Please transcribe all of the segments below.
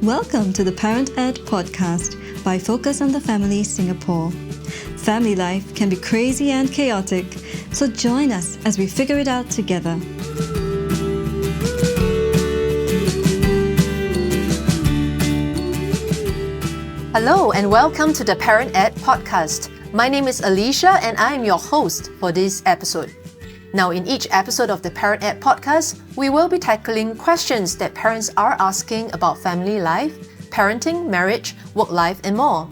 Welcome to the Parent Ed podcast by Focus on the Family Singapore. Family life can be crazy and chaotic, so join us as we figure it out together. Hello and welcome to the Parent Ed podcast. My name is Alicia and I am your host for this episode. Now, in each episode of the Parent Ed podcast, we will be tackling questions that parents are asking about family life, parenting, marriage, work life, and more.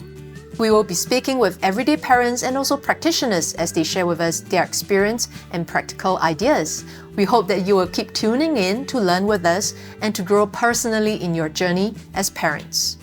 We will be speaking with everyday parents and also practitioners as they share with us their experience and practical ideas. We hope that you will keep tuning in to learn with us and to grow personally in your journey as parents.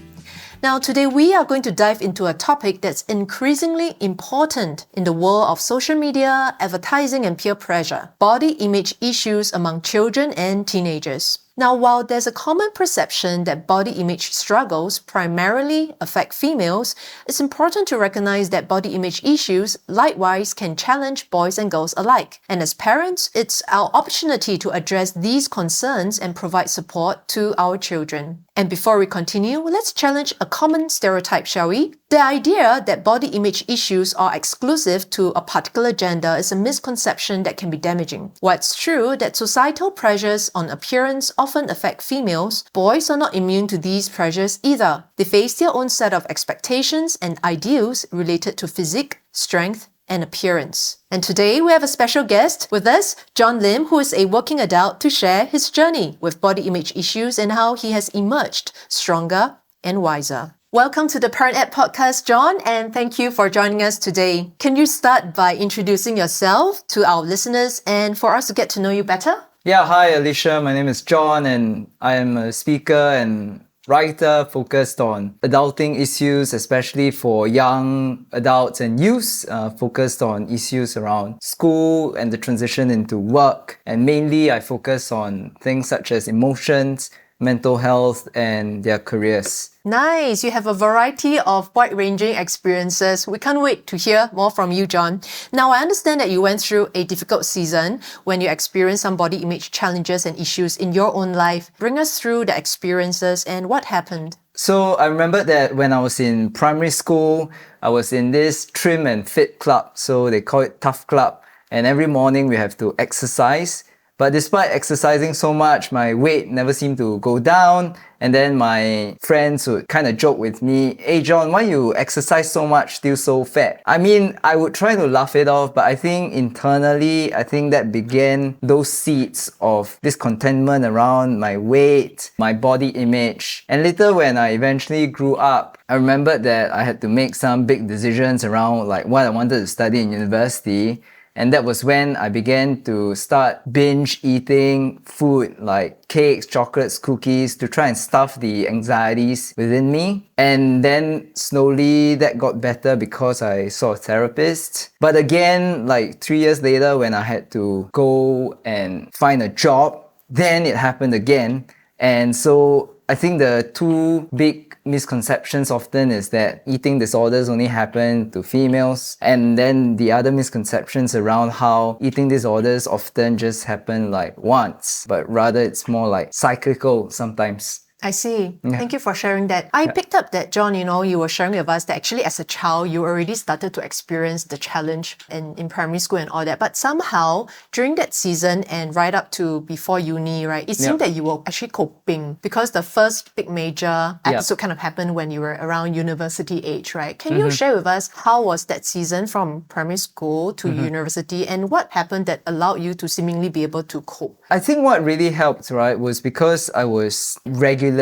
Now, today we are going to dive into a topic that's increasingly important in the world of social media, advertising, and peer pressure: body image issues among children and teenagers. Now, while there's a common perception that body image struggles primarily affect females, it's important to recognize that body image issues likewise can challenge boys and girls alike. And as parents, it's our opportunity to address these concerns and provide support to our children. And before we continue, let's challenge a common stereotype, shall we? The idea that body image issues are exclusive to a particular gender is a misconception that can be damaging. While it's true that societal pressures on appearance often affect females, boys are not immune to these pressures either. They face their own set of expectations and ideals related to physique, strength, and appearance. And today we have a special guest with us, John Lim, who is a working adult, to share his journey with body image issues and how he has emerged stronger and wiser. Welcome to the Parent Ed podcast, John, and thank you for joining us today. Can you start by introducing yourself to our listeners and for us to get to know you better? Yeah, hi Alicia, my name is John and I am a speaker and writer focused on adulting issues, especially for young adults and youths, focused on issues around school and the transition into work. And mainly I focus on things such as emotions, mental health, and their careers. Nice! You have a variety of wide-ranging experiences. We can't wait to hear more from you, John. Now, I understand that you went through a difficult season when you experienced some body image challenges and issues in your own life. Bring us through the experiences and what happened. So I remember that when I was in primary school, I was in this trim and fit club. So they call it Tough Club. And every morning we have to exercise. But despite exercising so much, my weight never seemed to go down. And then my friends would kind of joke with me, "Hey John, why you exercise so much, still so fat?" I mean, I would try to laugh it off, but I think internally, I think that began those seeds of discontentment around my weight, my body image. And later when I eventually grew up, I remembered that I had to make some big decisions around like what I wanted to study in university. And that was when I began to start binge eating food like cakes, chocolates, cookies to try and stuff the anxieties within me. And then slowly that got better because I saw a therapist. But again, like 3 years later when I had to go and find a job, then it happened again. And so I think the two big misconceptions often is that eating disorders only happen to females, and then the other misconceptions around how eating disorders often just happen like once, but rather it's more like cyclical sometimes. I see. Yeah. Thank you for sharing that. I picked up that, John, you were sharing with us that actually as a child, you already started to experience the challenge in primary school and all that. But somehow, during that season and right up to before uni, right, it seemed that you were actually coping because the first big major episode kind of happened when you were around university age, right? Can you share with us how was that season from primary school to university and what happened that allowed you to seemingly be able to cope? I think what really helped, right, was because I was regularly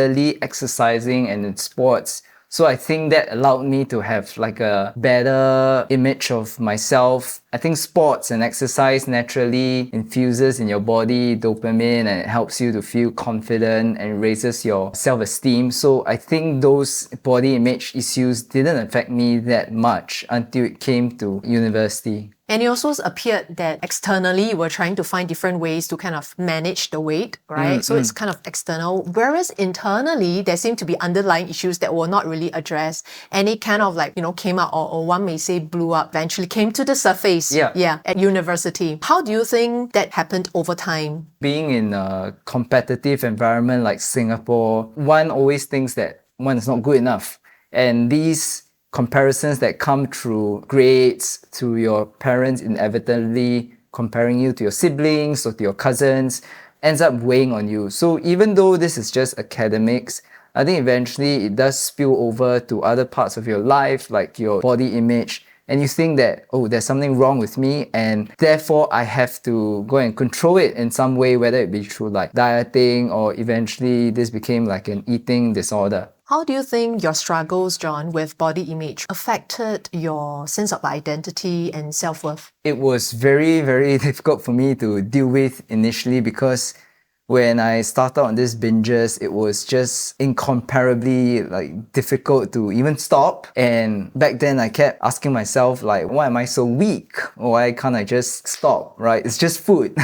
exercising and in sports. So I think that allowed me to have like a better image of myself. I think sports and exercise naturally infuses in your body dopamine and it helps you to feel confident and raises your self-esteem. So I think those body image issues didn't affect me that much until it came to university. And it also appeared that externally you were trying to find different ways to kind of manage the weight, right? So it's kind of external. Whereas internally, there seem to be underlying issues that were not really addressed. And it kind of like, came out, or one may say blew up, eventually came to the surface. Yeah. At university. How do you think that happened over time? Being in a competitive environment like Singapore, one always thinks that one is not good enough. And these comparisons that come through grades, to your parents inevitably comparing you to your siblings or to your cousins, ends up weighing on you. So even though this is just academics, I think eventually it does spill over to other parts of your life, like your body image. And you think that, oh, there's something wrong with me, and therefore I have to go and control it in some way, whether it be through like dieting, or eventually this became like an eating disorder. How do you think your struggles, John, with body image affected your sense of identity and self-worth? It was very, very difficult for me to deal with initially, because when I started on these binges, it was just incomparably like difficult to even stop. And back then I kept asking myself, like, why am I so weak? Or why can't I just stop, right? It's just food.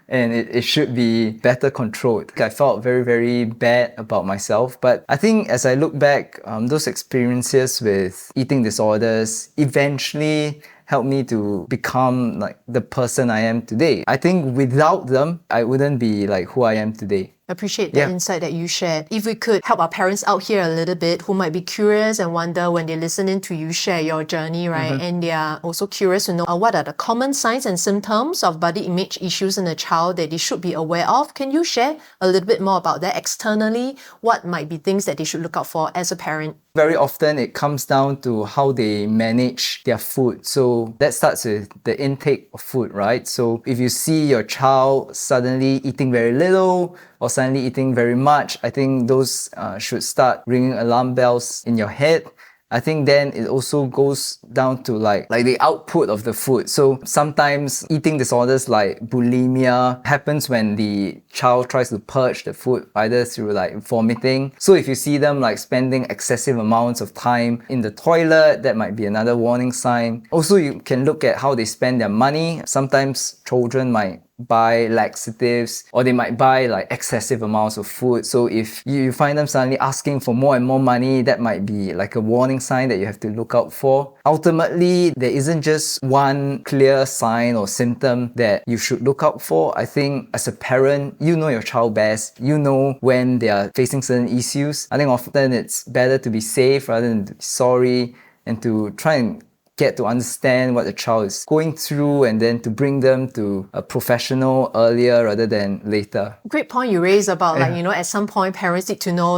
And it should be better controlled. I felt very, very bad about myself. But I think as I look back, those experiences with eating disorders eventually helped me to become like the person I am today. I think without them, I wouldn't be like who I am today. Appreciate that insight that you shared. If we could help our parents out here a little bit who might be curious and wonder when they listen in to you share your journey, right? And they are also curious to know what are the common signs and symptoms of body image issues in a child that they should be aware of. Can you share a little bit more about that externally? What might be things that they should look out for as a parent? Very often it comes down to how they manage their food. So that starts with the intake of food, right? So if you see your child suddenly eating very little or suddenly eating very much, I think those should start ringing alarm bells in your head. I think then it also goes down to like the output of the food. So sometimes eating disorders like bulimia happens when the child tries to purge the food either through like vomiting. So if you see them like spending excessive amounts of time in the toilet, that might be another warning sign. Also, you can look at how they spend their money. Sometimes children might buy laxatives, or they might buy like excessive amounts of food. So if you find them suddenly asking for more and more money, that might be like a warning sign that you have to look out for. Ultimately, there isn't just one clear sign or symptom that you should look out for. I think as a parent, you know your child best. You know when they are facing certain issues. I think often it's better to be safe rather than to be sorry, and to try and get to understand what the child is going through, and then to bring them to a professional earlier rather than later. Great point you raised about at some point parents need to know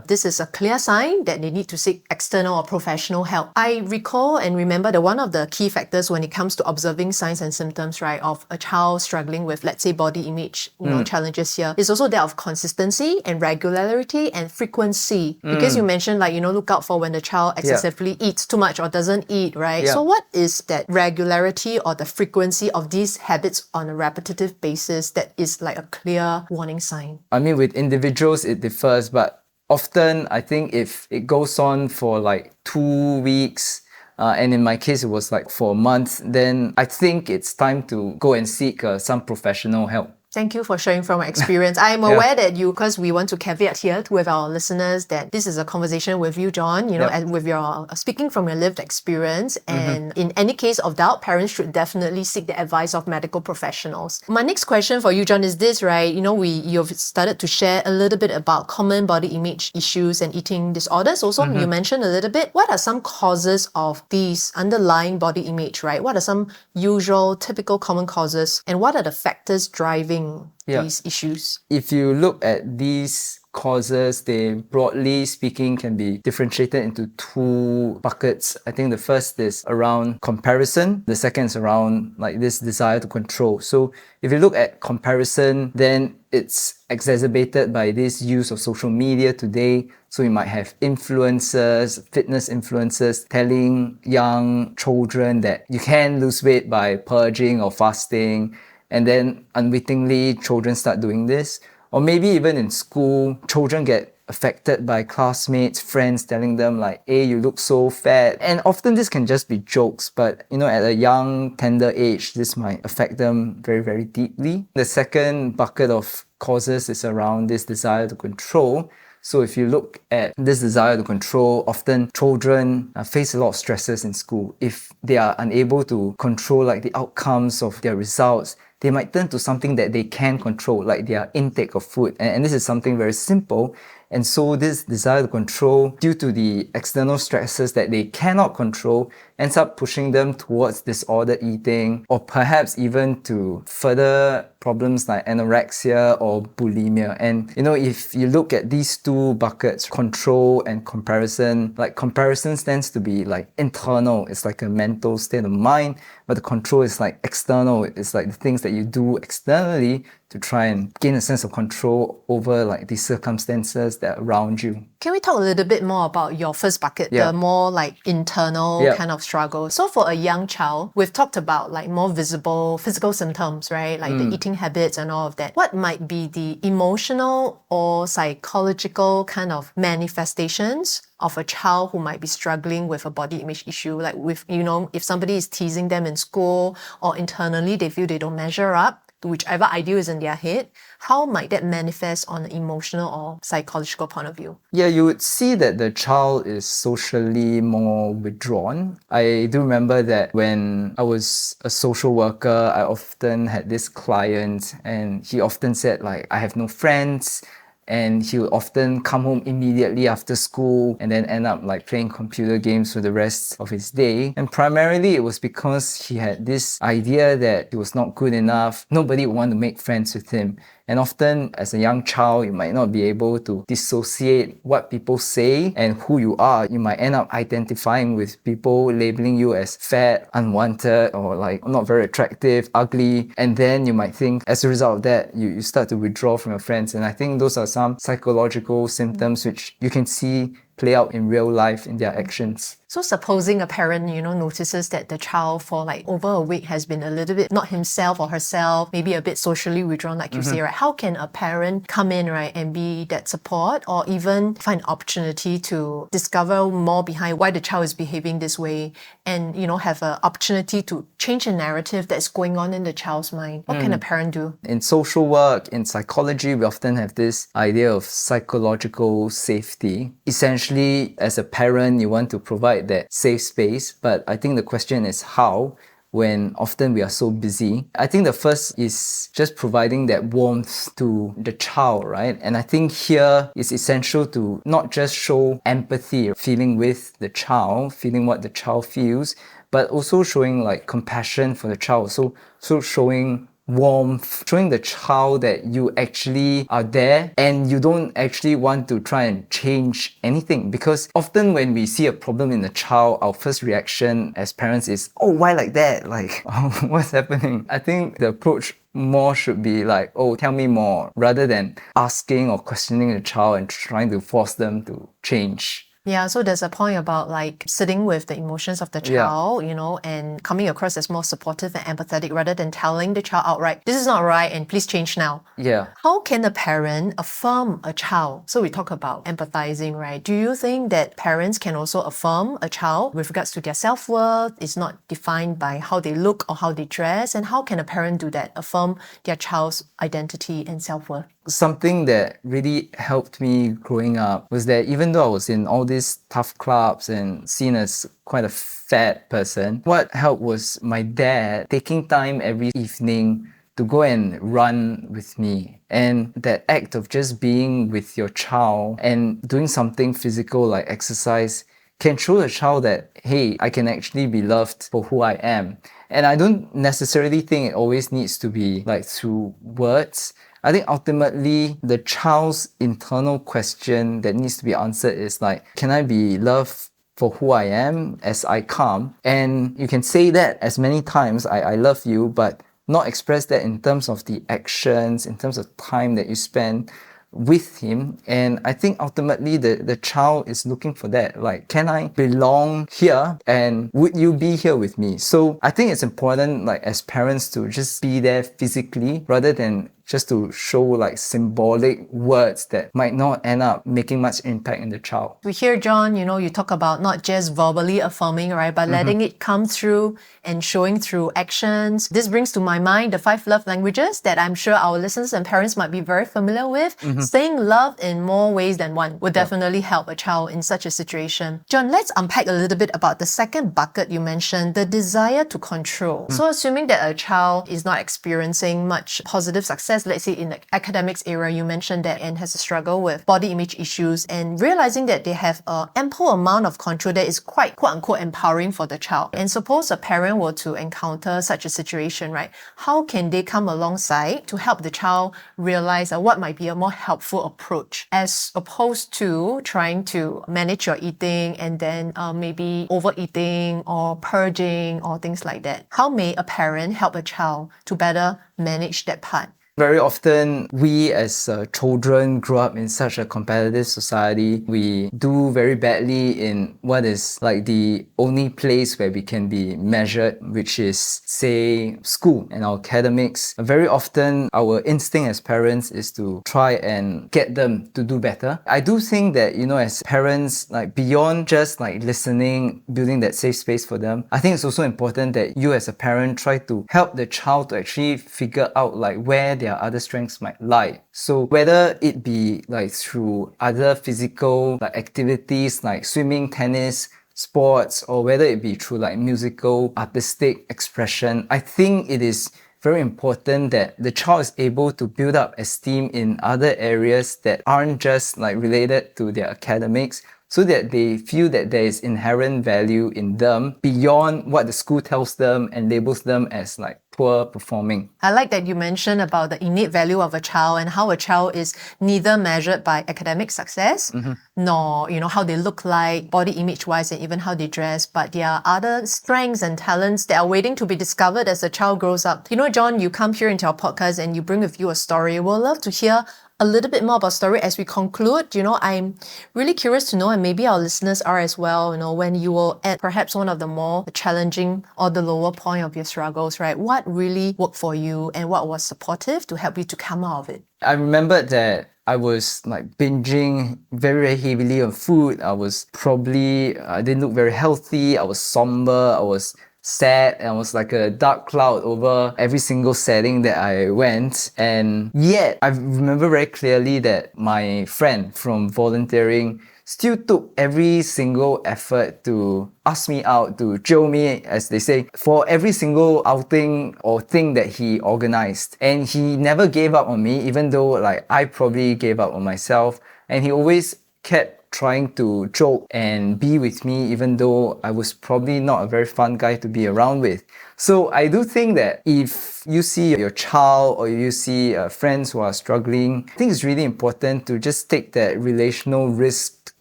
this is a clear sign that they need to seek external or professional help. I recall and remember that one of the key factors when it comes to observing signs and symptoms, right, of a child struggling with, let's say, body image challenges here is also that of consistency and regularity and frequency. Because you mentioned look out for when the child excessively eats too much or doesn't eat, right? So what is that regularity or the frequency of these habits on a repetitive basis that is like a clear warning sign? I mean, with individuals, it differs, but often I think if it goes on for like 2 weeks, and in my case, it was like for a month, then I think it's time to go and seek some professional help. Thank you for sharing from experience. I am aware that because we want to caveat here with our listeners that this is a conversation with you, John, and with your speaking from your lived experience. And in any case of doubt, parents should definitely seek the advice of medical professionals. My next question for you, John, is this, right? You've started to share a little bit about common body image issues and eating disorders. Also, you mentioned a little bit. What are some causes of these underlying body image, right? What are some usual, typical, common causes? And what are the factors driving these issues? If you look at these causes, they broadly speaking can be differentiated into 2 buckets. I think the first is around comparison. The second is around like this desire to control. So if you look at comparison, then it's exacerbated by this use of social media today. So you might have influencers, fitness influencers telling young children that you can lose weight by purging or fasting. And then unwittingly, children start doing this. Or maybe even in school, children get affected by classmates, friends telling them like, hey, you look so fat. And often this can just be jokes, but at a young, tender age, this might affect them very, very deeply. The second bucket of causes is around this desire to control. So if you look at this desire to control, often children face a lot of stresses in school. If they are unable to control like the outcomes of their results, they might turn to something that they can control, like their intake of food. And this is something very simple. And so this desire to control, due to the external stresses that they cannot control, ends up pushing them towards disordered eating, or perhaps even to further problems like anorexia or bulimia. And if you look at these two buckets, control and comparison, like comparison tends to be like internal, it's like a mental state of mind, but the control is like external, it's like the things that you do externally to try and gain a sense of control over like the circumstances that are around you. Can we talk a little bit more about your first bucket, the more like internal kind of struggle? So for a young child, we've talked about like more visible physical symptoms, right? Like the eating habits and all of that. What might be the emotional or psychological kind of manifestations of a child who might be struggling with a body image issue? Like with, if somebody is teasing them in school or internally they feel they don't measure up to whichever ideal is in their head, how might that manifest on an emotional or psychological point of view? Yeah, you would see that the child is socially more withdrawn. I do remember that when I was a social worker, I often had this client and he often said like, I have no friends. And he would often come home immediately after school and then end up like playing computer games for the rest of his day. And primarily it was because he had this idea that he was not good enough. Nobody would want to make friends with him. And often as a young child, you might not be able to dissociate what people say and who you are. You might end up identifying with people labeling you as fat, unwanted, or like not very attractive, ugly. And then you might think as a result of that, you start to withdraw from your friends. And I think those are some psychological symptoms which you can see play out in real life in their actions. So supposing a parent, notices that the child for like over a week has been a little bit not himself or herself, maybe a bit socially withdrawn, like you say, right? How can a parent come in, right, and be that support, or even find opportunity to discover more behind why the child is behaving this way and, have an opportunity to change a narrative that's going on in the child's mind? What can a parent do? In social work, in psychology, we often have this idea of psychological safety. Essentially, as a parent, you want to provide that safe space, but I think the question is how, when often we are so busy. I think the first is just providing that warmth to the child, right? And I think here it's essential to not just show empathy, feeling with the child, feeling what the child feels, but also showing like compassion for the child. So showing warmth, showing the child that you actually are there and you don't actually want to try and change anything. Because often when we see a problem in a child, our first reaction as parents is, oh, why like that? Like, what's happening? I think the approach more should be like, oh, tell me more, rather than asking or questioning the child and trying to force them to change. Yeah, so there's a point about like sitting with the emotions of the child, and coming across as more supportive and empathetic rather than telling the child outright, this is not right and please change now. Yeah. How can a parent affirm a child? So we talk about empathizing, right? Do you think that parents can also affirm a child with regards to their self-worth? It's not defined by how they look or how they dress. And how can a parent do that? Affirm their child's identity and self-worth? Something that really helped me growing up was that even though I was in all these tough clubs and seen as quite a fat person, what helped was my dad taking time every evening to go and run with me. And that act of just being with your child and doing something physical like exercise can show the child that, hey, I can actually be loved for who I am. And I don't necessarily think it always needs to be like through words. I think ultimately the child's internal question that needs to be answered is like, can I be loved for who I am as I come? And you can say that as many times, I love you, but not express that in terms of the actions, in terms of time that you spend with him. And I think ultimately the child is looking for that. Like, can I belong here? And would you be here with me? So I think it's important, like as parents, to just be there physically rather than just to show like symbolic words that might not end up making much impact in the child. We hear, John, you talk about not just verbally affirming, right, but letting it come through and showing through actions. This brings to my mind the 5 love languages that I'm sure our listeners and parents might be very familiar with. Saying love in more ways than one would definitely help a child in such a situation. John, let's unpack a little bit about the second bucket you mentioned, the desire to control. So assuming that a child is not experiencing much positive success, let's say in the academics area, you mentioned that, and has a struggle with body image issues, and realizing that they have an ample amount of control that is quite quote-unquote empowering for the child. And suppose a parent were to encounter such a situation, right? How can they come alongside to help the child realize what might be a more helpful approach as opposed to trying to manage your eating and then maybe overeating or purging or things like that? How may a parent help a child to better manage that part? Very often, we as children grow up in such a competitive society. We do very badly in what is like the only place where we can be measured, which is, say, school and our academics. Very often, our instinct as parents is to try and get them to do better. I do think that, as parents, like beyond just like listening, building that safe space for them, I think it's also important that you as a parent try to help the child to actually figure out like where their other strengths might lie. So whether it be like through other physical like activities like swimming, tennis, sports, or whether it be through like musical, artistic expression, I think it is very important that the child is able to build up esteem in other areas that aren't just like related to their academics, so that they feel that there is inherent value in them beyond what the school tells them and labels them as like poor performing. I like that you mentioned about the innate value of a child and how a child is neither measured by academic success, nor, how they look like body image wise and even how they dress, but there are other strengths and talents that are waiting to be discovered as the child grows up. John, you come here into our podcast and you bring with you a story. We'll love to hear a little bit more about story as we conclude. I'm really curious to know, and maybe our listeners are as well, when you were at perhaps one of the more challenging or the lower point of your struggles, right? What really worked for you and what was supportive to help you to come out of it? I remembered that I was like binging very, very heavily on food. I didn't look very healthy. I was somber. I was sad, and I was like a dark cloud over every single setting that I went. And yet, I remember very clearly that my friend from volunteering still took every single effort to ask me out, to chill me, as they say, for every single outing or thing that he organized. And he never gave up on me, even though like I probably gave up on myself. And he always kept trying to joke and be with me, even though I was probably not a very fun guy to be around with. So I do think that if you see your child or you see friends who are struggling, I think it's really important to just take that relational risk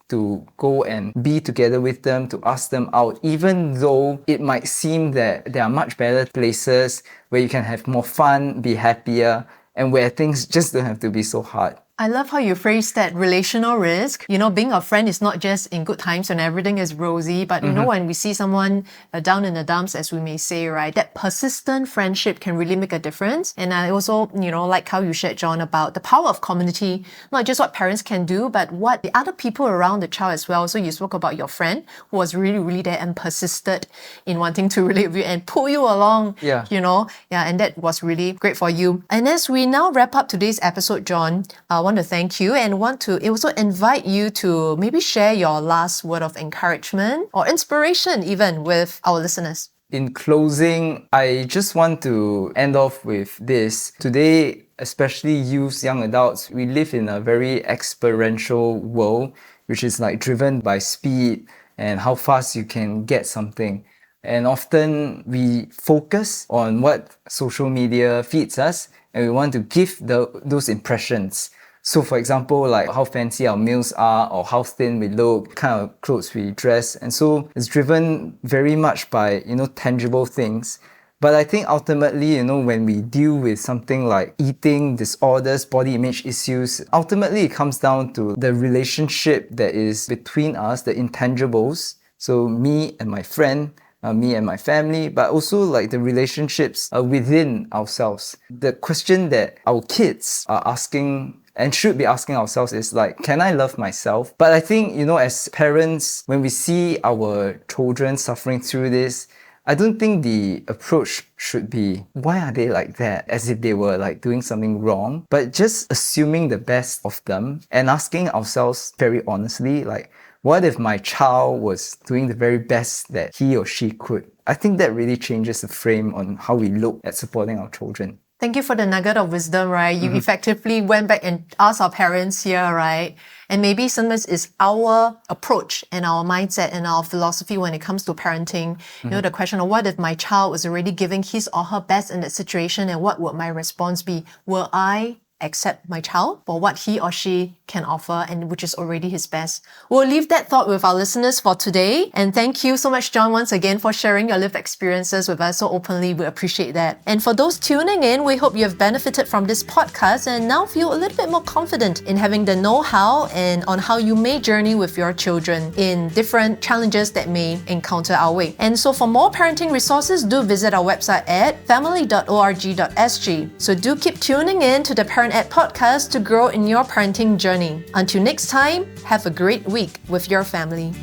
to go and be together with them, to ask them out, even though it might seem that there are much better places where you can have more fun, be happier, and where things just don't have to be so hard. I love how you phrase that relational risk. Being a friend is not just in good times when everything is rosy, but when we see someone down in the dumps, as we may say, right, that persistent friendship can really make a difference. And I also, like how you shared, John, about the power of community, not just what parents can do, but what the other people around the child as well. So you spoke about your friend who was really, really there and persisted in wanting to relate with you and pull you along, and that was really great for you. And as we now wrap up today's episode, John, I want to thank you and want to also invite you to maybe share your last word of encouragement or inspiration even with our listeners. In closing, I just want to end off with this. Today, especially youth, young adults, we live in a very experiential world, which is like driven by speed and how fast you can get something. And often we focus on what social media feeds us and we want to give those impressions. So for example, like how fancy our meals are or how thin we look, kind of clothes we dress. And so it's driven very much by, tangible things. But I think ultimately, when we deal with something like eating disorders, body image issues, ultimately it comes down to the relationship that is between us, the intangibles. So me and my friend, me and my family, but also like the relationships within ourselves. The question that our kids are asking and should be asking ourselves is like, can I love myself? But I think, as parents, when we see our children suffering through this, I don't think the approach should be, why are they like that? As if they were like doing something wrong, but just assuming the best of them and asking ourselves very honestly, like, what if my child was doing the very best that he or she could? I think that really changes the frame on how we look at supporting our children. Thank you for the nugget of wisdom, right? You effectively went back and asked our parents here, right? And maybe sometimes it's our approach and our mindset and our philosophy when it comes to parenting. The question of what if my child was already giving his or her best in that situation, and what would my response be? Will I accept my child for what he or she can offer, and which is already his best? We'll leave that thought with our listeners for today. And thank you so much, John, once again for sharing your lived experiences with us so openly. We appreciate that. And for those tuning in, we hope you have benefited from this podcast and now feel a little bit more confident in having the know-how and on how you may journey with your children in different challenges that may encounter our way. And so for more parenting resources, do visit our website at family.org.sg. So do keep tuning in to the Parent Ed podcast to grow in your parenting journey. Until next time, have a great week with your family.